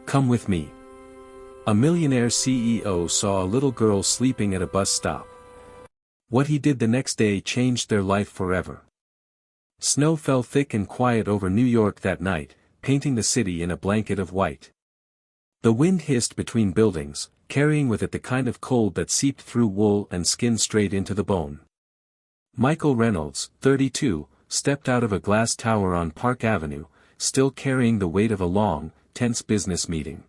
Come with me. A millionaire CEO saw a little girl sleeping at a bus stop. What he did the next day changed their life forever. Snow fell thick and quiet over New York that night, painting the city in a blanket of white. The wind hissed between buildings, carrying with it the kind of cold that seeped through wool and skin straight into the bone. Michael Reynolds, 32, stepped out of a glass tower on Park Avenue, still carrying the weight of a long, tense business meeting.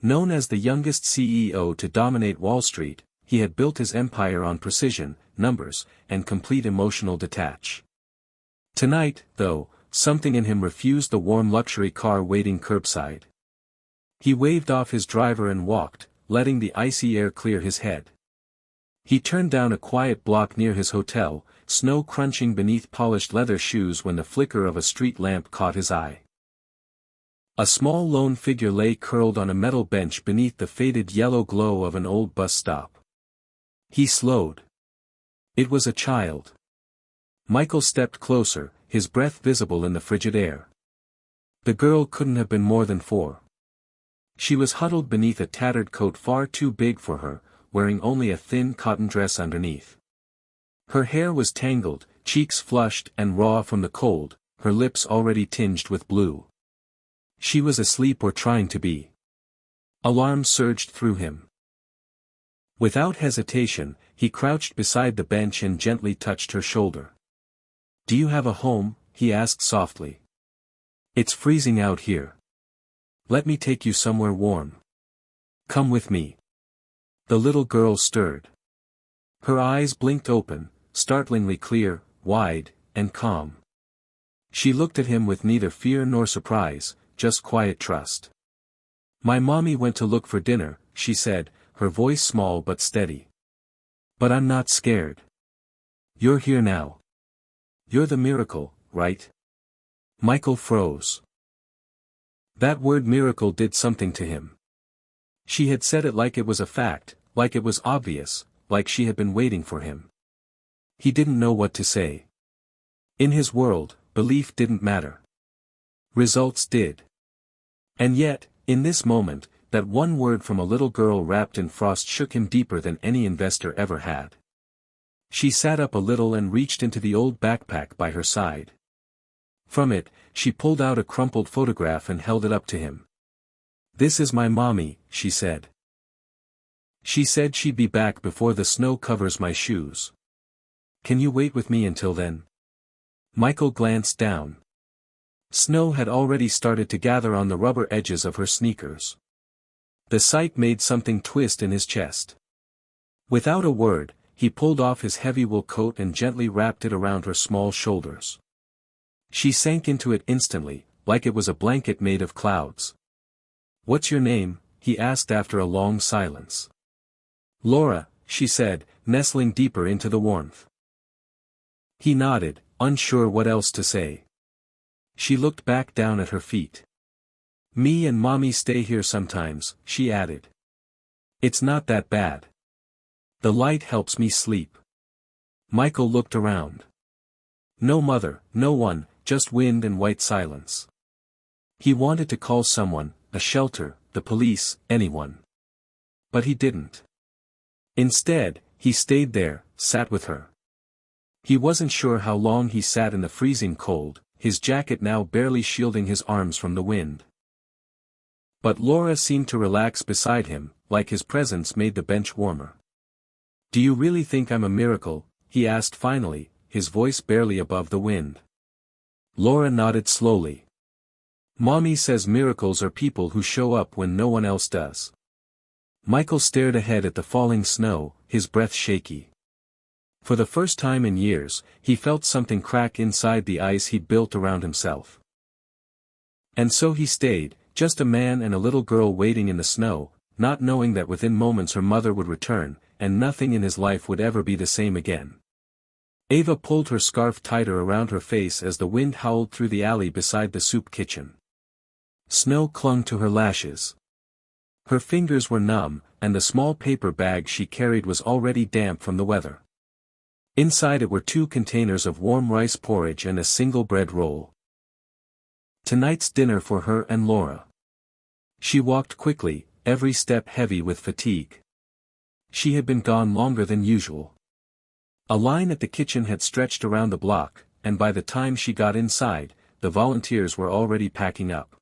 Known as the youngest CEO to dominate Wall Street, he had built his empire on precision, numbers, and complete emotional detach. Tonight, though, something in him refused the warm luxury car waiting curbside. He waved off his driver and walked, letting the icy air clear his head. He turned down a quiet block near his hotel, snow crunching beneath polished leather shoes when the flicker of a street lamp caught his eye. A small lone figure lay curled on a metal bench beneath the faded yellow glow of an old bus stop. He slowed. It was a child. Michael stepped closer, his breath visible in the frigid air. The girl couldn't have been more than 4. She was huddled beneath a tattered coat far too big for her, wearing only a thin cotton dress underneath. Her hair was tangled, cheeks flushed and raw from the cold, her lips already tinged with blue. She was asleep or trying to be. Alarm surged through him. Without hesitation, he crouched beside the bench and gently touched her shoulder. "Do you have a home?" he asked softly. "It's freezing out here. Let me take you somewhere warm. Come with me." The little girl stirred. Her eyes blinked open, startlingly clear, wide, and calm. She looked at him with neither fear nor surprise, just quiet trust. "My mommy went to look for dinner," she said, her voice small but steady. "But I'm not scared. You're here now. You're the miracle, right?" Michael froze. That word miracle did something to him. She had said it like it was a fact, like it was obvious, like she had been waiting for him. He didn't know what to say. In his world, belief didn't matter. Results did. And yet, in this moment, that one word from a little girl wrapped in frost shook him deeper than any investor ever had. She sat up a little and reached into the old backpack by her side. From it, she pulled out a crumpled photograph and held it up to him. "This is my mommy," she said. "She said she'd be back before the snow covers my shoes. Can you wait with me until then?" Michael glanced down. Snow had already started to gather on the rubber edges of her sneakers. The sight made something twist in his chest. Without a word, he pulled off his heavy wool coat and gently wrapped it around her small shoulders. She sank into it instantly, like it was a blanket made of clouds. "What's your name?" he asked after a long silence. "Laura," she said, nestling deeper into the warmth. He nodded, unsure what else to say. She looked back down at her feet. "Me and mommy stay here sometimes," she added. "It's not that bad. The light helps me sleep." Michael looked around. No mother, no one, just wind and white silence. He wanted to call someone, a shelter, the police, anyone. But he didn't. Instead, he stayed there, sat with her. He wasn't sure how long he sat in the freezing cold, his jacket now barely shielding his arms from the wind. But Laura seemed to relax beside him, like his presence made the bench warmer. "Do you really think I'm a miracle?" he asked finally, his voice barely above the wind. Laura nodded slowly. "Mommy says miracles are people who show up when no one else does." Michael stared ahead at the falling snow, his breath shaky. For the first time in years, he felt something crack inside the ice he'd built around himself. And so he stayed, just a man and a little girl waiting in the snow, not knowing that within moments her mother would return, and nothing in his life would ever be the same again. Ava pulled her scarf tighter around her face as the wind howled through the alley beside the soup kitchen. Snow clung to her lashes. Her fingers were numb, and the small paper bag she carried was already damp from the weather. Inside it were 2 containers of warm rice porridge and a single bread roll. Tonight's dinner for her and Laura. She walked quickly, every step heavy with fatigue. She had been gone longer than usual. A line at the kitchen had stretched around the block, and by the time she got inside, the volunteers were already packing up.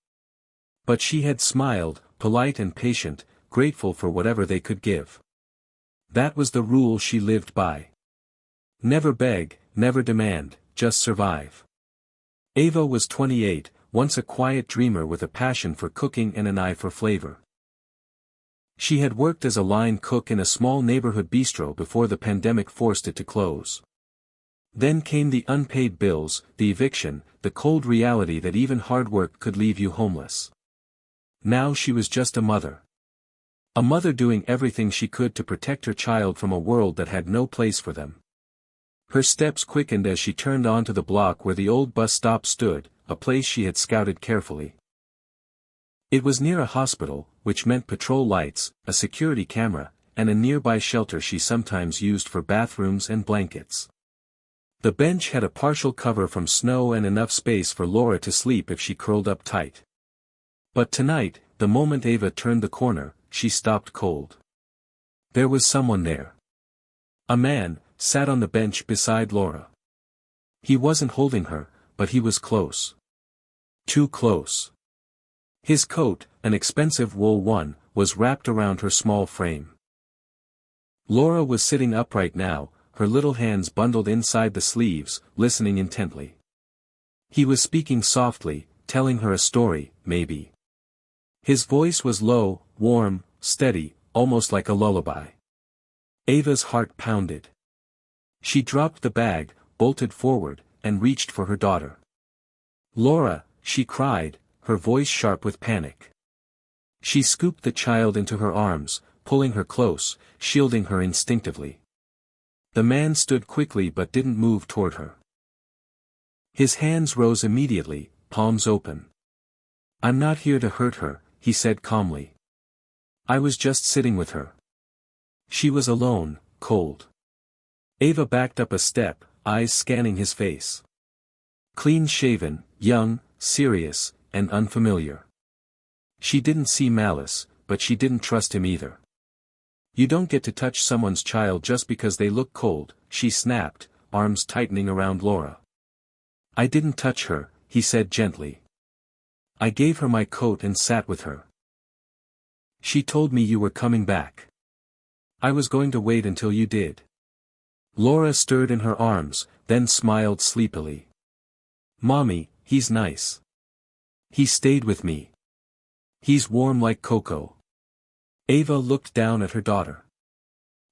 But she had smiled, polite and patient, grateful for whatever they could give. That was the rule she lived by. Never beg, never demand, just survive. Ava was 28, once a quiet dreamer with a passion for cooking and an eye for flavor. She had worked as a line cook in a small neighborhood bistro before the pandemic forced it to close. Then came the unpaid bills, the eviction, the cold reality that even hard work could leave you homeless. Now she was just a mother. A mother doing everything she could to protect her child from a world that had no place for them. Her steps quickened as she turned onto the block where the old bus stop stood, a place she had scouted carefully. It was near a hospital, which meant patrol lights, a security camera, and a nearby shelter she sometimes used for bathrooms and blankets. The bench had a partial cover from snow and enough space for Laura to sleep if she curled up tight. But tonight, the moment Ava turned the corner, she stopped cold. There was someone there. A man, sat on the bench beside Laura. He wasn't holding her, but he was close. Too close. His coat, an expensive wool one, was wrapped around her small frame. Laura was sitting upright now, her little hands bundled inside the sleeves, listening intently. He was speaking softly, telling her a story, maybe. His voice was low, warm, steady, almost like a lullaby. Ava's heart pounded. She dropped the bag, bolted forward, and reached for her daughter. "Laura," she cried, her voice sharp with panic. She scooped the child into her arms, pulling her close, shielding her instinctively. The man stood quickly but didn't move toward her. His hands rose immediately, palms open. "I'm not here to hurt her," he said calmly. "I was just sitting with her." She was alone, cold. Ava backed up a step, eyes scanning his face. Clean-shaven, young, serious, and unfamiliar. She didn't see malice, but she didn't trust him either. "You don't get to touch someone's child just because they look cold," she snapped, arms tightening around Laura. "I didn't touch her," he said gently. "I gave her my coat and sat with her. She told me you were coming back. I was going to wait until you did." Laura stirred in her arms, then smiled sleepily. "Mommy, he's nice. He stayed with me. He's warm like cocoa." Ava looked down at her daughter.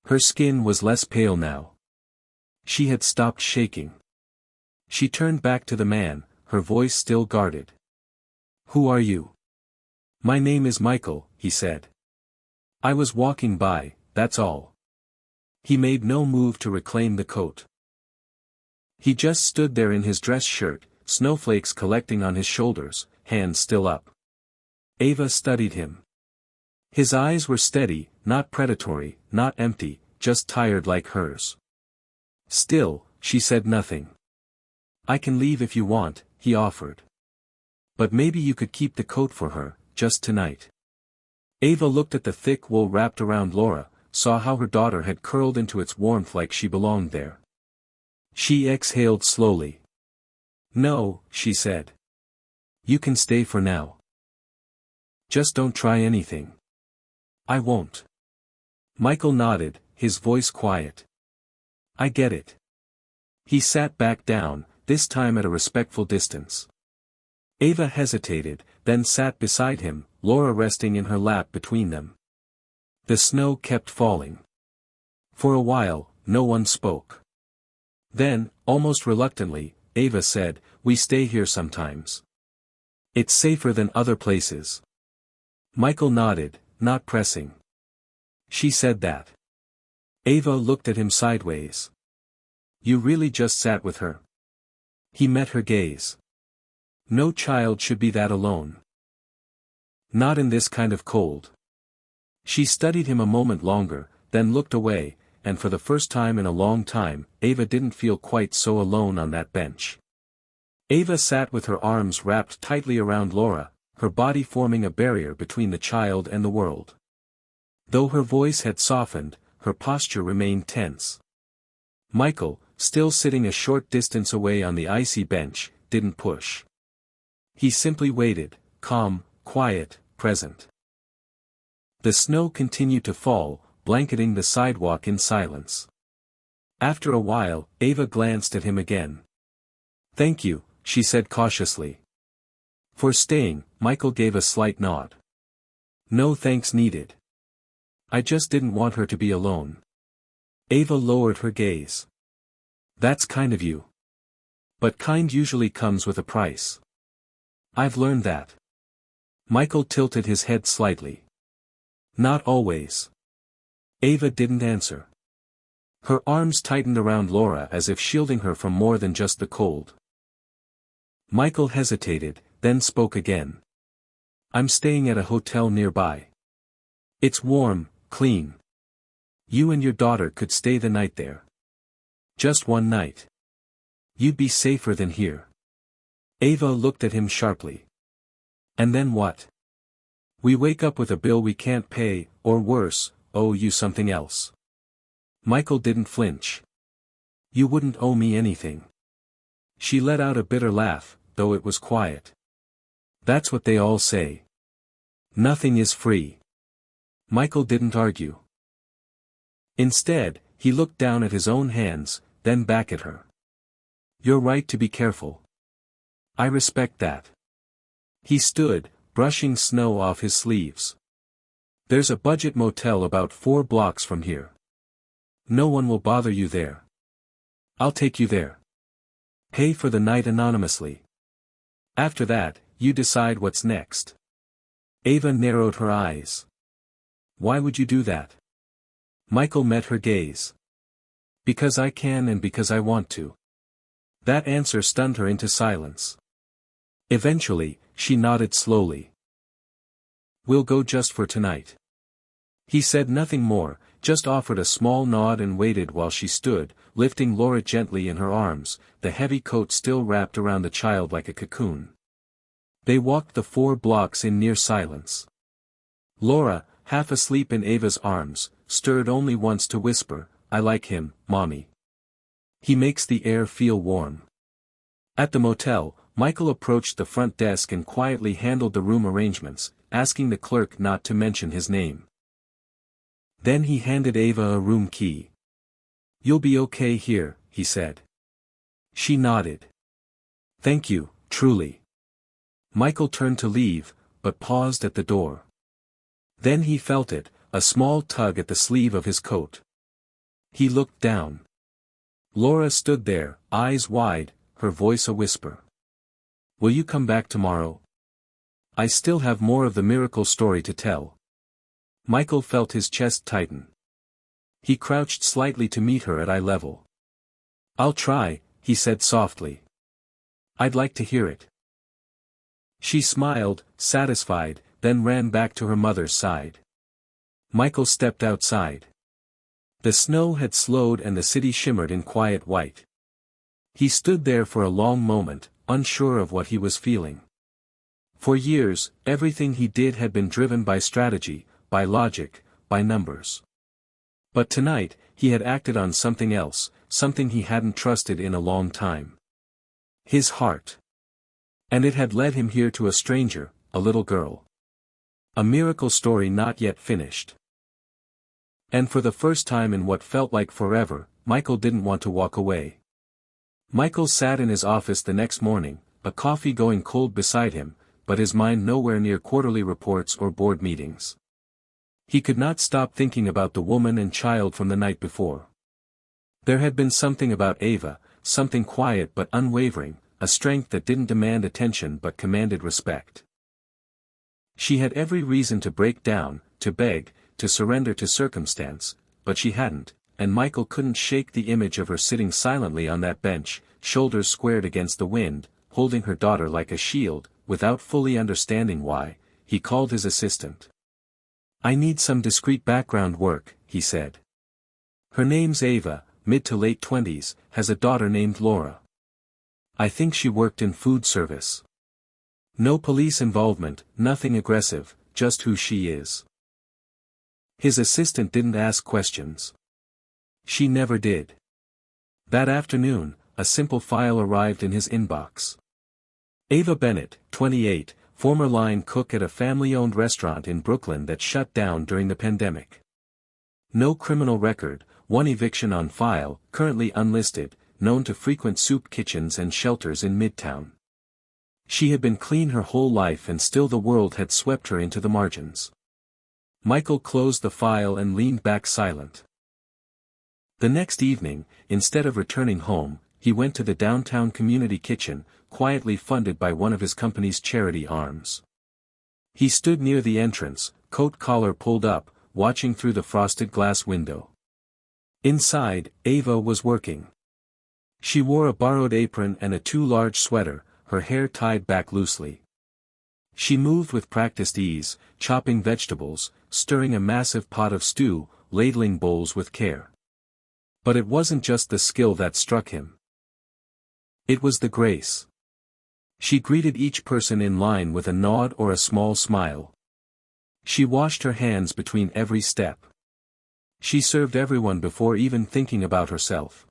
Her skin was less pale now. She had stopped shaking. She turned back to the man, her voice still guarded. "Who are you?" "My name is Michael," he said. "I was walking by, that's all." He made no move to reclaim the coat. He just stood there in his dress shirt, snowflakes collecting on his shoulders, hands still up. Ava studied him. His eyes were steady, not predatory, not empty, just tired like hers. Still, she said nothing. "I can leave if you want," he offered. "But maybe you could keep the coat for her, just tonight." Ava looked at the thick wool wrapped around Laura, saw how her daughter had curled into its warmth like she belonged there. She exhaled slowly. "No," she said. "You can stay for now. Just don't try anything." "I won't." Michael nodded, his voice quiet. "I get it." He sat back down, this time at a respectful distance. Ava hesitated, then sat beside him, Laura resting in her lap between them. The snow kept falling. For a while, no one spoke. Then, almost reluctantly, Ava said, "We stay here sometimes. It's safer than other places." Michael nodded, not pressing. "She said that." Ava looked at him sideways. "You really just sat with her?" He met her gaze. "No child should be that alone. Not in this kind of cold." She studied him a moment longer, then looked away, and for the first time in a long time, Ava didn't feel quite so alone on that bench. Ava sat with her arms wrapped tightly around Laura, her body forming a barrier between the child and the world. Though her voice had softened, her posture remained tense. Michael, still sitting a short distance away on the icy bench, didn't push. He simply waited, calm, quiet, present. The snow continued to fall, blanketing the sidewalk in silence. After a while, Ava glanced at him again. "Thank you," she said cautiously. "For staying," Michael gave a slight nod. "No thanks needed. I just didn't want her to be alone." Ava lowered her gaze. "That's kind of you. But kind usually comes with a price. I've learned that." Michael tilted his head slightly. "Not always." Ava didn't answer. Her arms tightened around Laura as if shielding her from more than just the cold. Michael hesitated, then spoke again. "I'm staying at a hotel nearby. It's warm, clean. You and your daughter could stay the night there. Just one night. You'd be safer than here." Ava looked at him sharply. "And then what? We wake up with a bill we can't pay, or worse, owe you something else." Michael didn't flinch. "You wouldn't owe me anything." She let out a bitter laugh, though it was quiet. "That's what they all say. Nothing is free." Michael didn't argue. Instead, he looked down at his own hands, then back at her. "You're right to be careful. I respect that." He stood, brushing snow off his sleeves. "There's a budget motel about 4 blocks from here. No one will bother you there. I'll take you there. Pay for the night anonymously. After that, you decide what's next." Ava narrowed her eyes. "Why would you do that?" Michael met her gaze. "Because I can and because I want to." That answer stunned her into silence. Eventually, she nodded slowly. "We'll go just for tonight." He said nothing more, just offered a small nod and waited while she stood, lifting Laura gently in her arms, the heavy coat still wrapped around the child like a cocoon. They walked the 4 blocks in near silence. Laura, half asleep in Ava's arms, stirred only once to whisper, "I like him, Mommy. He makes the air feel warm." At the motel, Michael approached the front desk and quietly handled the room arrangements, asking the clerk not to mention his name. Then he handed Ava a room key. "You'll be okay here," he said. She nodded. "Thank you, truly." Michael turned to leave, but paused at the door. Then he felt it, a small tug at the sleeve of his coat. He looked down. Laura stood there, eyes wide, her voice a whisper. "Will you come back tomorrow? I still have more of the miracle story to tell." Michael felt his chest tighten. He crouched slightly to meet her at eye level. "I'll try," he said softly. "I'd like to hear it." She smiled, satisfied, then ran back to her mother's side. Michael stepped outside. The snow had slowed and the city shimmered in quiet white. He stood there for a long moment, unsure of what he was feeling. For years, everything he did had been driven by strategy, by logic, by numbers. But tonight, he had acted on something else, something he hadn't trusted in a long time. His heart. And it had led him here to a stranger, a little girl. A miracle story not yet finished. And for the first time in what felt like forever, Michael didn't want to walk away. Michael sat in his office the next morning, a coffee going cold beside him, but his mind nowhere near quarterly reports or board meetings. He could not stop thinking about the woman and child from the night before. There had been something about Ava, something quiet but unwavering, a strength that didn't demand attention but commanded respect. She had every reason to break down, to beg, to surrender to circumstance, but she hadn't, and Michael couldn't shake the image of her sitting silently on that bench, shoulders squared against the wind, holding her daughter like a shield. Without fully understanding why, he called his assistant. "I need some discreet background work," he said. "Her name's Ava, mid to late 20s, has a daughter named Laura. I think she worked in food service." No police involvement, nothing aggressive, just who she is. His assistant didn't ask questions. She never did. That afternoon, a simple file arrived in his inbox. Ava Bennett, 28, former line cook at a family-owned restaurant in Brooklyn that shut down during the pandemic. No criminal record, one eviction on file, currently unlisted, known to frequent soup kitchens and shelters in Midtown. She had been clean her whole life and still the world had swept her into the margins. Michael closed the file and leaned back silent. The next evening, instead of returning home, he went to the downtown community kitchen, quietly funded by one of his company's charity arms. He stood near the entrance, coat collar pulled up, watching through the frosted glass window. Inside, Ava was working. She wore a borrowed apron and a too large sweater, her hair tied back loosely. She moved with practiced ease, chopping vegetables, stirring a massive pot of stew, ladling bowls with care. But it wasn't just the skill that struck him. It was the grace. She greeted each person in line with a nod or a small smile. She washed her hands between every step. She served everyone before even thinking about herself.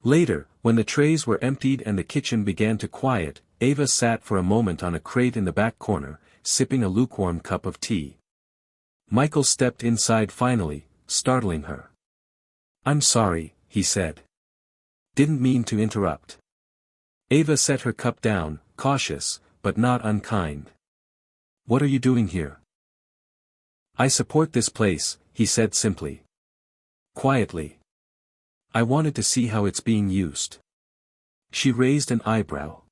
Later, when the trays were emptied and the kitchen began to quiet, Ava sat for a moment on a crate in the back corner, sipping a lukewarm cup of tea. Michael stepped inside finally, startling her. "I'm sorry," he said. "Didn't mean to interrupt." Ava set her cup down, cautious, but not unkind. "What are you doing here?" "I support this place," he said simply. Quietly. "I wanted to see how it's being used." She raised an eyebrow.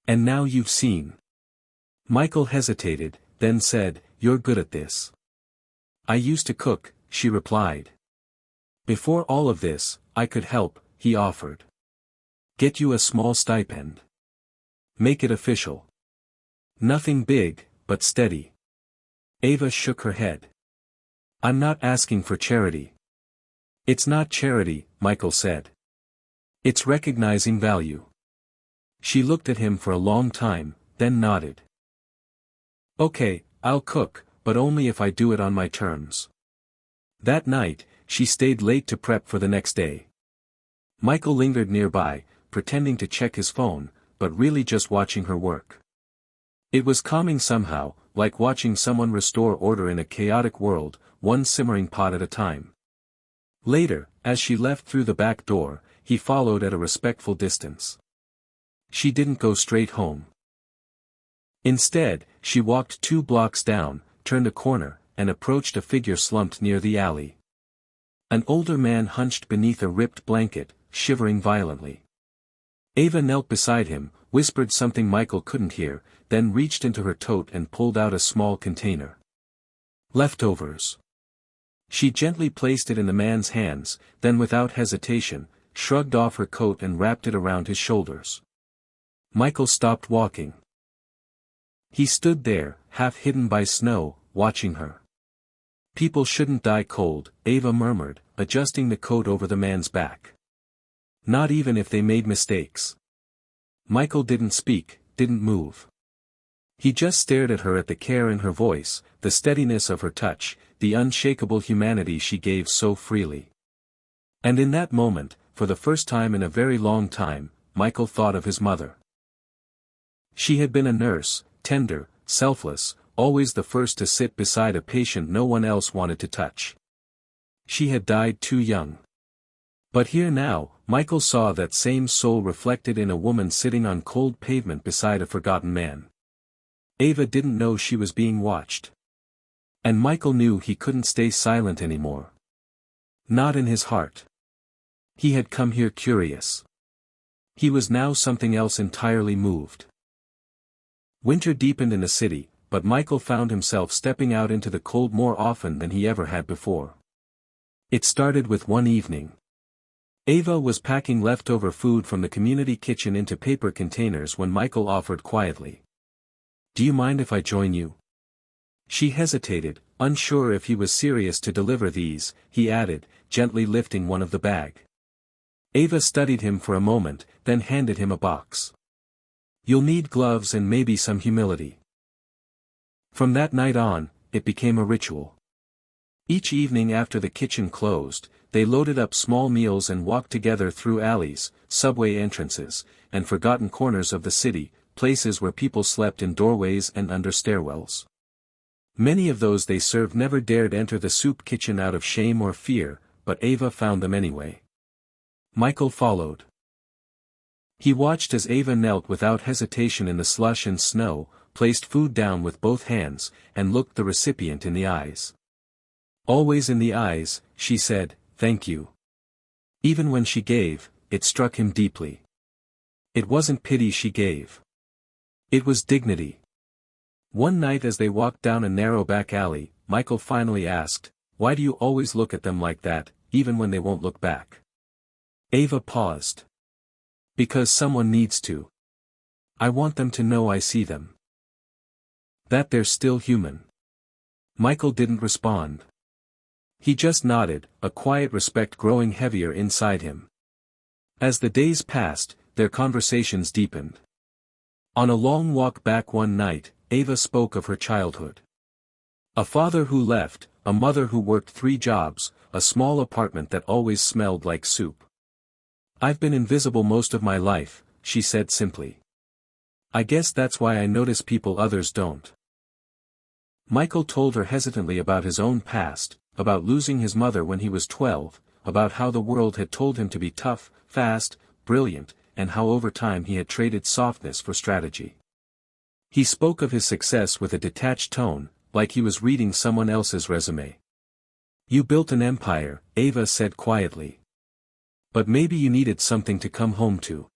"And now you've seen." Michael hesitated, then said, "You're good at this." "I used to cook," she replied. "Before all of this, I could help," he offered. "Get you a small stipend. Make it official. Nothing big, but steady." Ava shook her head. "I'm not asking for charity." "It's not charity," Michael said. "It's recognizing value." She looked at him for a long time, then nodded. "Okay, I'll cook, but only if I do it on my terms." That night, she stayed late to prep for the next day. Michael lingered nearby, pretending to check his phone, but really just watching her work. It was calming somehow, like watching someone restore order in a chaotic world, one simmering pot at a time. Later, as she left through the back door, he followed at a respectful distance. She didn't go straight home. Instead, she walked 2 blocks down, turned a corner, and approached a figure slumped near the alley. An older man hunched beneath a ripped blanket, shivering violently. Ava knelt beside him, whispered something Michael couldn't hear, then reached into her tote and pulled out a small container. "Leftovers." She gently placed it in the man's hands, then without hesitation, shrugged off her coat and wrapped it around his shoulders. Michael stopped walking. He stood there, half hidden by snow, watching her. "People shouldn't die cold," Ava murmured, adjusting the coat over the man's back. "Not even if they made mistakes." Michael didn't speak, didn't move. He just stared at her, at the care in her voice, the steadiness of her touch, the unshakable humanity she gave so freely. And in that moment, for the first time in a very long time, Michael thought of his mother. She had been a nurse, tender, selfless, always the first to sit beside a patient no one else wanted to touch. She had died too young. But here now, Michael saw that same soul reflected in a woman sitting on cold pavement beside a forgotten man. Ava didn't know she was being watched. And Michael knew he couldn't stay silent anymore. Not in his heart. He had come here curious. He was now something else entirely, moved. Winter deepened in the city, but Michael found himself stepping out into the cold more often than he ever had before. It started with one evening. Ava was packing leftover food from the community kitchen into paper containers when Michael offered quietly. "Do you mind if I join you?" She hesitated, unsure if he was serious to deliver these. He added, gently lifting one of the bag. Ava studied him for a moment, then handed him a box. You'll need gloves and maybe some humility. From that night on, it became a ritual. Each evening after the kitchen closed, they loaded up small meals and walked together through alleys, subway entrances, and forgotten corners of the city, places where people slept in doorways and under stairwells. Many of those they served never dared enter the soup kitchen out of shame or fear, but Ava found them anyway. Michael followed. He watched as Ava knelt without hesitation in the slush and snow, placed food down with both hands, and looked the recipient in the eyes. Always in the eyes, she said, "Thank you." Even when she gave, it struck him deeply. It wasn't pity she gave. It was dignity. One night as they walked down a narrow back alley, Michael finally asked, "Why do you always look at them like that, even when they won't look back?" Ava paused. "Because someone needs to. I want them to know I see them. That they're still human." Michael didn't respond. He just nodded, a quiet respect growing heavier inside him. As the days passed, their conversations deepened. On a long walk back one night, Ava spoke of her childhood. A father who left, a mother who worked 3 jobs, a small apartment that always smelled like soup. "I've been invisible most of my life," she said simply. "I guess that's why I notice people others don't." Michael told her hesitantly about his own past, about losing his mother when he was 12, about how the world had told him to be tough, fast, brilliant, and how over time he had traded softness for strategy. He spoke of his success with a detached tone, like he was reading someone else's resume. "You built an empire," Ava said quietly. "But maybe you needed something to come home to."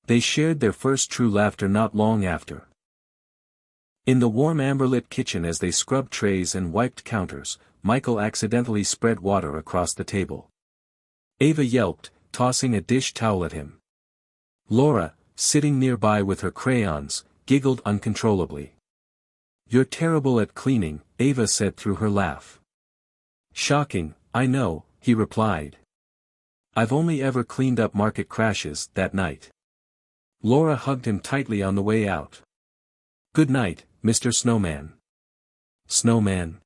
They shared their first true laughter not long after. In the warm amber-lit kitchen as they scrubbed trays and wiped counters, Michael accidentally spread water across the table. Ava yelped, tossing a dish towel at him. Laura, sitting nearby with her crayons, giggled uncontrollably. "You're terrible at cleaning," Ava said through her laugh. "Shocking, I know," he replied. "I've only ever cleaned up market crashes." That night, Laura hugged him tightly on the way out. "Good night, Mr. Snowman." "Snowman?"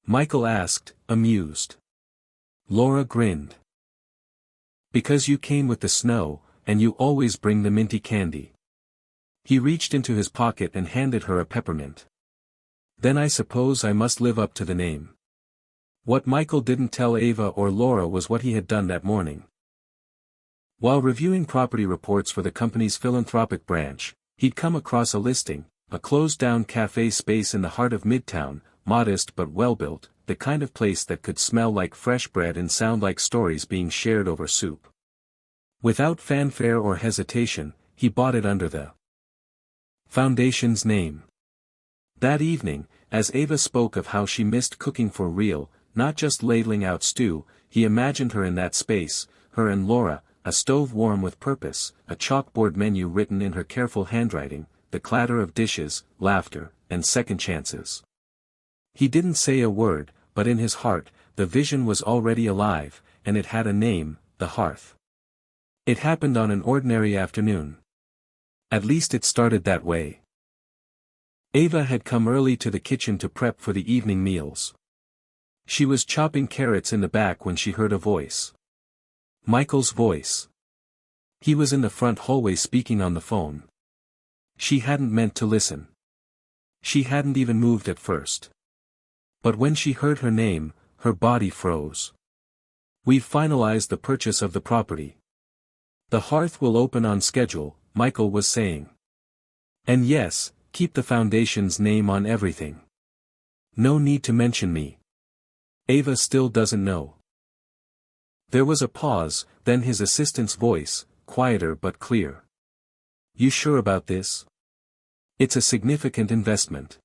Michael asked, amused. Laura grinned. "Because you came with the snow, and you always bring the minty candy." He reached into his pocket and handed her a peppermint. "Then I suppose I must live up to the name." What Michael didn't tell Ava or Laura was what he had done that morning. While reviewing property reports for the company's philanthropic branch, he'd come across a listing, a closed-down cafe space in the heart of Midtown, modest but well-built, the kind of place that could smell like fresh bread and sound like stories being shared over soup. Without fanfare or hesitation, he bought it under the foundation's name. That evening, as Ava spoke of how she missed cooking for real, not just ladling out stew, he imagined her in that space, her and Laura, a stove warm with purpose, a chalkboard menu written in her careful handwriting, the clatter of dishes, laughter, and second chances. He didn't say a word, but in his heart, the vision was already alive, and it had a name, the hearth. It happened on an ordinary afternoon. At least it started that way. Ava had come early to the kitchen to prep for the evening meals. She was chopping carrots in the back when she heard a voice. Michael's voice. He was in the front hallway speaking on the phone. She hadn't meant to listen. She hadn't even moved at first. But when she heard her name, her body froze. "We've finalized the purchase of the property. The hearth will open on schedule," Michael was saying. "And yes, keep the foundation's name on everything. No need to mention me. Ava still doesn't know." There was a pause, then his assistant's voice, quieter but clear. "You sure about this? It's a significant investment."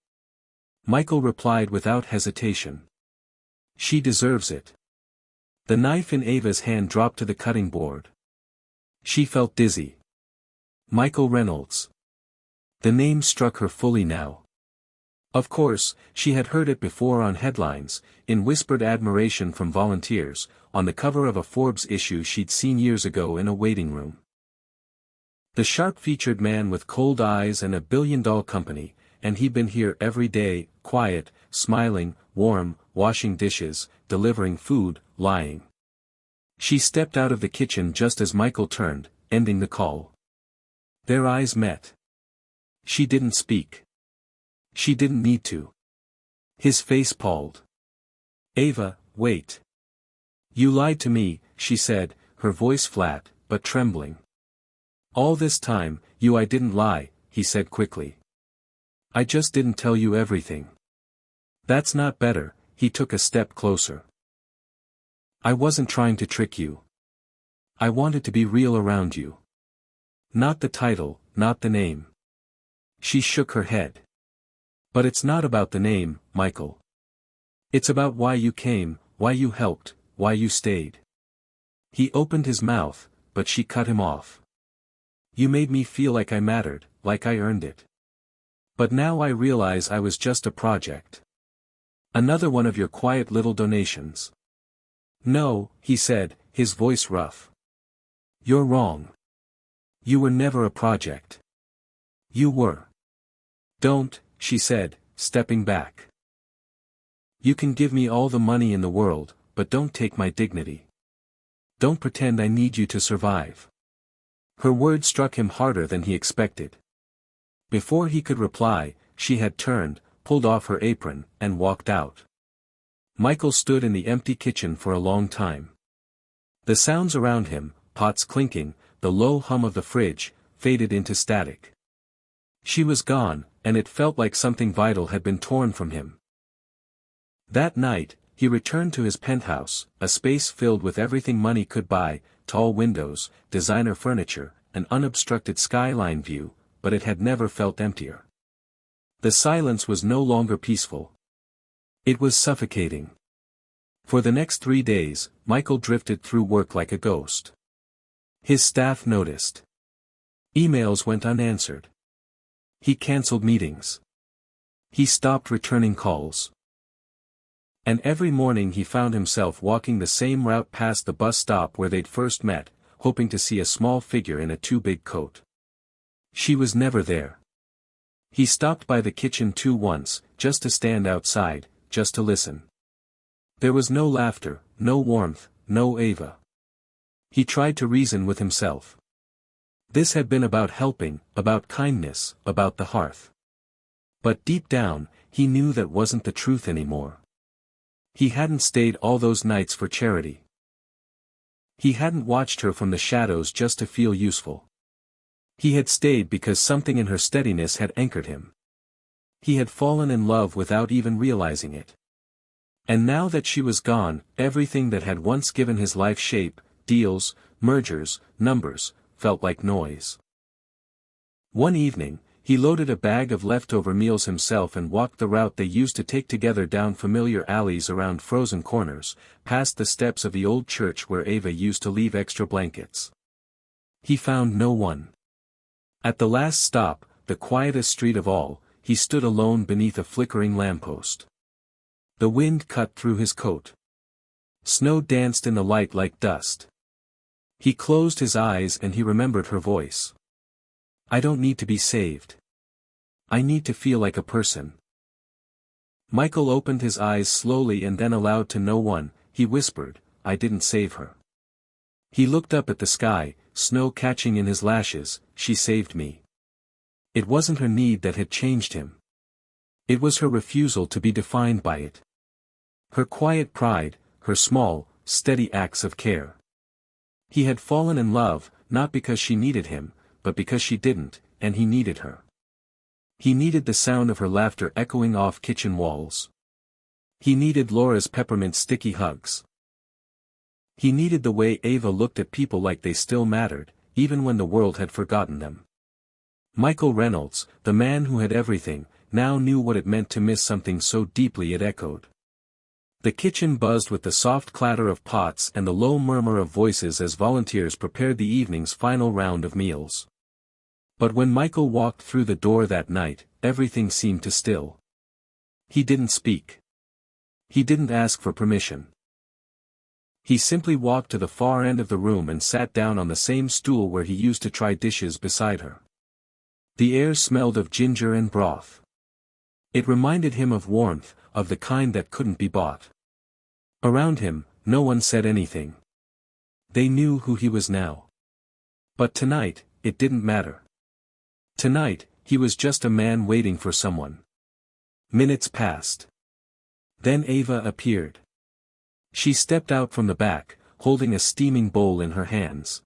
Michael replied without hesitation. "She deserves it." The knife in Ava's hand dropped to the cutting board. She felt dizzy. Michael Reynolds. The name struck her fully now. Of course, she had heard it before on headlines, in whispered admiration from volunteers, on the cover of a Forbes issue she'd seen years ago in a waiting room. The sharp-featured man with cold eyes and a billion-dollar company, and he'd been here every day, quiet, smiling, warm, washing dishes, delivering food, lying. She stepped out of the kitchen just as Michael turned, ending the call. Their eyes met. She didn't speak. She didn't need to. His face palled. Ava, wait. You lied to me, she said, her voice flat, but trembling. All this time, I didn't lie, he said quickly. I just didn't tell you everything. That's not better, he took a step closer. I wasn't trying to trick you. I wanted to be real around you. Not the title, not the name. She shook her head. But it's not about the name, Michael. It's about why you came, why you helped, why you stayed. He opened his mouth, but she cut him off. You made me feel like I mattered, like I earned it. But now I realize I was just a project. Another one of your quiet little donations. No, he said, his voice rough. You're wrong. You were never a project. You were. Don't, she said, stepping back. You can give me all the money in the world, but don't take my dignity. Don't pretend I need you to survive. Her words struck him harder than he expected. Before he could reply, she had turned, pulled off her apron, and walked out. Michael stood in the empty kitchen for a long time. The sounds around him, pots clinking, the low hum of the fridge, faded into static. She was gone, and it felt like something vital had been torn from him. That night, he returned to his penthouse, a space filled with everything money could buy, tall windows, designer furniture, an unobstructed skyline view, but it had never felt emptier. The silence was no longer peaceful. It was suffocating. For the next 3 days, Michael drifted through work like a ghost. His staff noticed. Emails went unanswered. He cancelled meetings. He stopped returning calls. And every morning he found himself walking the same route past the bus stop where they'd first met, hoping to see a small figure in a too-big coat. She was never there. He stopped by the kitchen too once, just to stand outside, just to listen. There was no laughter, no warmth, no Ava. He tried to reason with himself. This had been about helping, about kindness, about the hearth. But deep down, he knew that wasn't the truth anymore. He hadn't stayed all those nights for charity. He hadn't watched her from the shadows just to feel useful. He had stayed because something in her steadiness had anchored him. He had fallen in love without even realizing it. And now that she was gone, everything that had once given his life shape, deals, mergers, numbers, felt like noise. One evening, he loaded a bag of leftover meals himself and walked the route they used to take together down familiar alleys around frozen corners, past the steps of the old church where Ava used to leave extra blankets. He found no one. At the last stop, the quietest street of all, he stood alone beneath a flickering lamppost. The wind cut through his coat. Snow danced in the light like dust. He closed his eyes and he remembered her voice. I don't need to be saved. I need to feel like a person. Michael opened his eyes slowly and then aloud to no one, he whispered, I didn't save her. He looked up at the sky, snow catching in his lashes, she saved me. It wasn't her need that had changed him. It was her refusal to be defined by it. Her quiet pride, her small, steady acts of care. He had fallen in love, not because she needed him, but because she didn't, and he needed her. He needed the sound of her laughter echoing off kitchen walls. He needed Laura's peppermint sticky hugs. He needed the way Ava looked at people like they still mattered, even when the world had forgotten them. Michael Reynolds, the man who had everything, now knew what it meant to miss something so deeply it echoed. The kitchen buzzed with the soft clatter of pots and the low murmur of voices as volunteers prepared the evening's final round of meals. But when Michael walked through the door that night, everything seemed to still. He didn't speak. He didn't ask for permission. He simply walked to the far end of the room and sat down on the same stool where he used to try dishes beside her. The air smelled of ginger and broth. It reminded him of warmth, of the kind that couldn't be bought. Around him, no one said anything. They knew who he was now. But tonight, it didn't matter. Tonight, he was just a man waiting for someone. Minutes passed. Then Ava appeared. She stepped out from the back, holding a steaming bowl in her hands.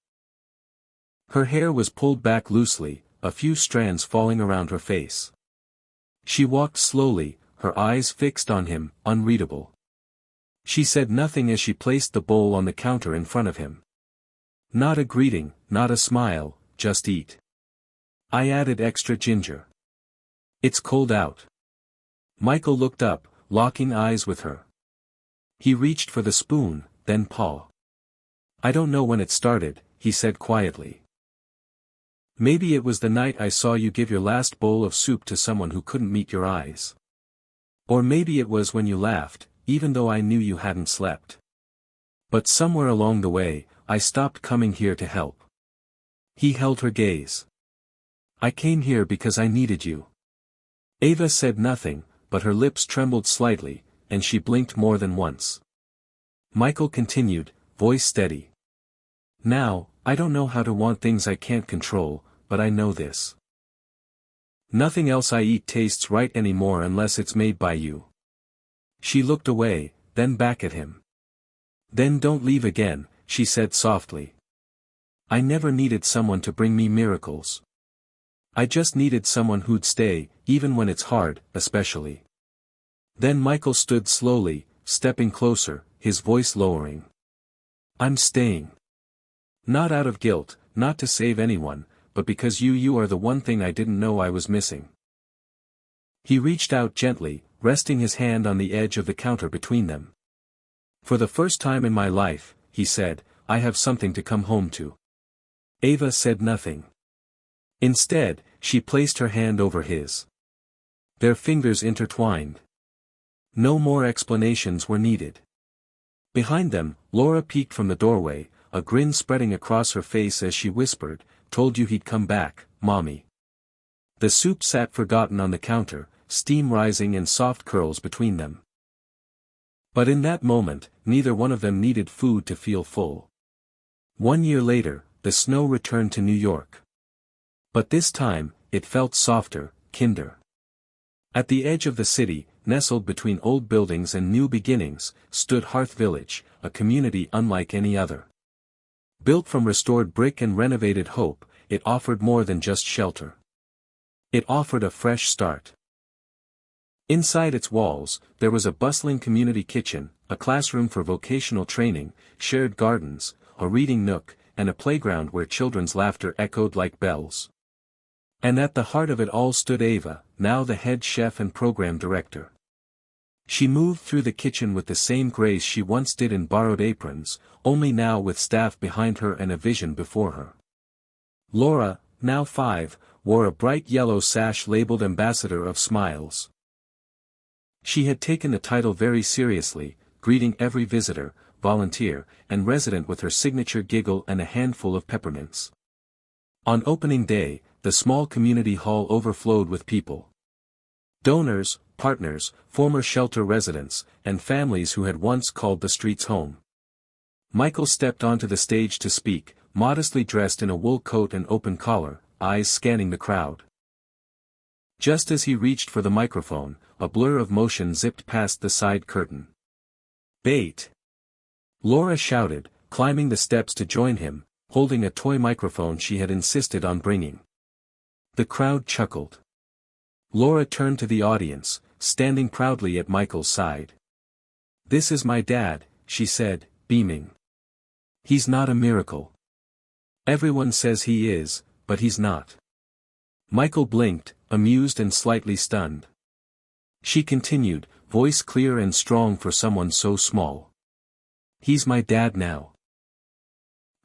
Her hair was pulled back loosely, a few strands falling around her face. She walked slowly, her eyes fixed on him, unreadable. She said nothing as she placed the bowl on the counter in front of him. Not a greeting, not a smile, just eat. I added extra ginger. It's cold out. Michael looked up, locking eyes with her. He reached for the spoon, then paw. I don't know when it started, he said quietly. Maybe it was the night I saw you give your last bowl of soup to someone who couldn't meet your eyes. Or maybe it was when you laughed, even though I knew you hadn't slept. But somewhere along the way, I stopped coming here to help. He held her gaze. I came here because I needed you. Ava said nothing, but her lips trembled slightly, and she blinked more than once. Michael continued, voice steady. Now, I don't know how to want things I can't control, but I know this. Nothing else I eat tastes right anymore unless it's made by you. She looked away, then back at him. Then don't leave again, she said softly. I never needed someone to bring me miracles. I just needed someone who'd stay, even when it's hard, especially. Then Michael stood slowly, stepping closer, his voice lowering. I'm staying. Not out of guilt, not to save anyone, but because you are the one thing I didn't know I was missing. He reached out gently, resting his hand on the edge of the counter between them. For the first time in my life, he said, I have something to come home to. Ava said nothing. Instead, she placed her hand over his. Their fingers intertwined. No more explanations were needed. Behind them, Laura peeked from the doorway, a grin spreading across her face as she whispered, Told you he'd come back, Mommy. The soup sat forgotten on the counter, steam rising in soft curls between them. But in that moment, neither one of them needed food to feel full. 1 year later, the snow returned to New York. But this time, it felt softer, kinder. At the edge of the city, nestled between old buildings and new beginnings, stood Hearth Village, a community unlike any other. Built from restored brick and renovated hope, it offered more than just shelter. It offered a fresh start. Inside its walls, there was a bustling community kitchen, a classroom for vocational training, shared gardens, a reading nook, and a playground where children's laughter echoed like bells. And at the heart of it all stood Ava, now the head chef and program director. She moved through the kitchen with the same grace she once did in borrowed aprons, only now with staff behind her and a vision before her. Laura, now 5, wore a bright yellow sash labeled Ambassador of Smiles. She had taken the title very seriously, greeting every visitor, volunteer, and resident with her signature giggle and a handful of peppermints. On opening day, the small community hall overflowed with people. Donors, partners, former shelter residents, and families who had once called the streets home. Michael stepped onto the stage to speak, modestly dressed in a wool coat and open collar, eyes scanning the crowd. Just as he reached for the microphone, a blur of motion zipped past the side curtain. Bait! Laura shouted, climbing the steps to join him, holding a toy microphone she had insisted on bringing. The crowd chuckled. Laura turned to the audience, standing proudly at Michael's side. This is my dad, she said, beaming. He's not a miracle. Everyone says he is, but he's not. Michael blinked, amused and slightly stunned. She continued, voice clear and strong for someone so small. He's my dad now.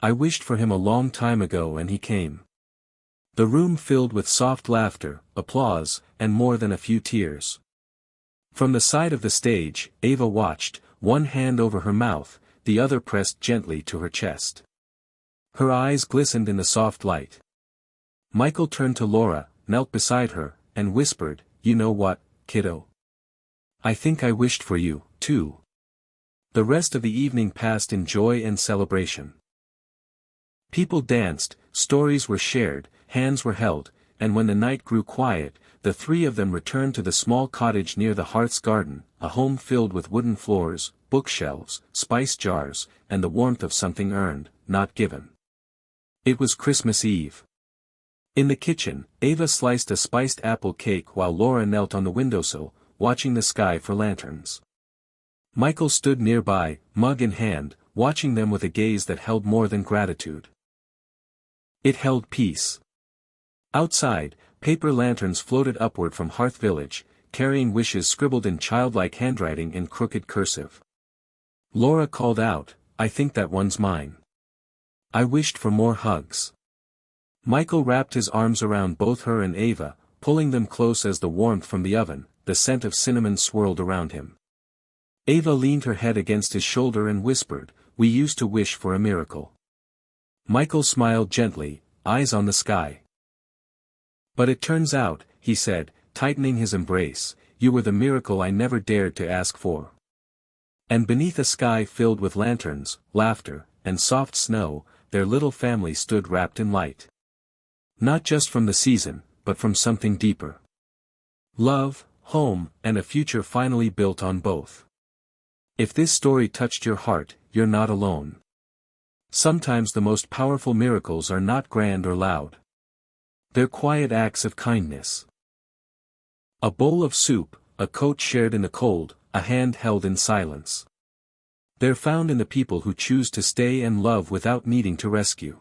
I wished for him a long time ago and he came. The room filled with soft laughter, applause, and more than a few tears. From the side of the stage, Ava watched, one hand over her mouth, the other pressed gently to her chest. Her eyes glistened in the soft light. Michael turned to Laura, knelt beside her, and whispered, "You know what, kiddo? I think I wished for you, too." The rest of the evening passed in joy and celebration. People danced, stories were shared, hands were held, and when the night grew quiet, the three of them returned to the small cottage near the hearth's garden, a home filled with wooden floors, bookshelves, spice jars, and the warmth of something earned, not given. It was Christmas Eve. In the kitchen, Ava sliced a spiced apple cake while Laura knelt on the windowsill, watching the sky for lanterns. Michael stood nearby, mug in hand, watching them with a gaze that held more than gratitude. It held peace. Outside, paper lanterns floated upward from Hearth Village, carrying wishes scribbled in childlike handwriting in crooked cursive. Laura called out, "I think that one's mine." I wished for more hugs. Michael wrapped his arms around both her and Ava, pulling them close as the warmth from the oven, the scent of cinnamon swirled around him. Ava leaned her head against his shoulder and whispered, "We used to wish for a miracle." Michael smiled gently, eyes on the sky. "But it turns out," he said, tightening his embrace, "you were the miracle I never dared to ask for." And beneath a sky filled with lanterns, laughter, and soft snow, their little family stood wrapped in light. Not just from the season, but from something deeper. Love, home, and a future finally built on both. If this story touched your heart, you're not alone. Sometimes the most powerful miracles are not grand or loud. They're quiet acts of kindness. A bowl of soup, a coat shared in the cold, a hand held in silence. They're found in the people who choose to stay and love without needing to rescue.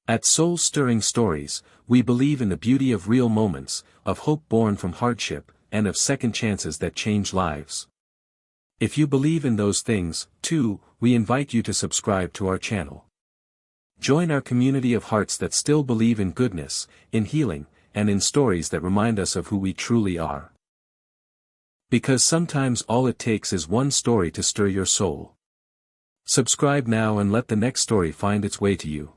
At Soul-Stirring Stories, we believe in the beauty of real moments, of hope born from hardship, and of second chances that change lives. If you believe in those things, too, we invite you to subscribe to our channel. Join our community of hearts that still believe in goodness, in healing, and in stories that remind us of who we truly are. Because sometimes all it takes is one story to stir your soul. Subscribe now and let the next story find its way to you.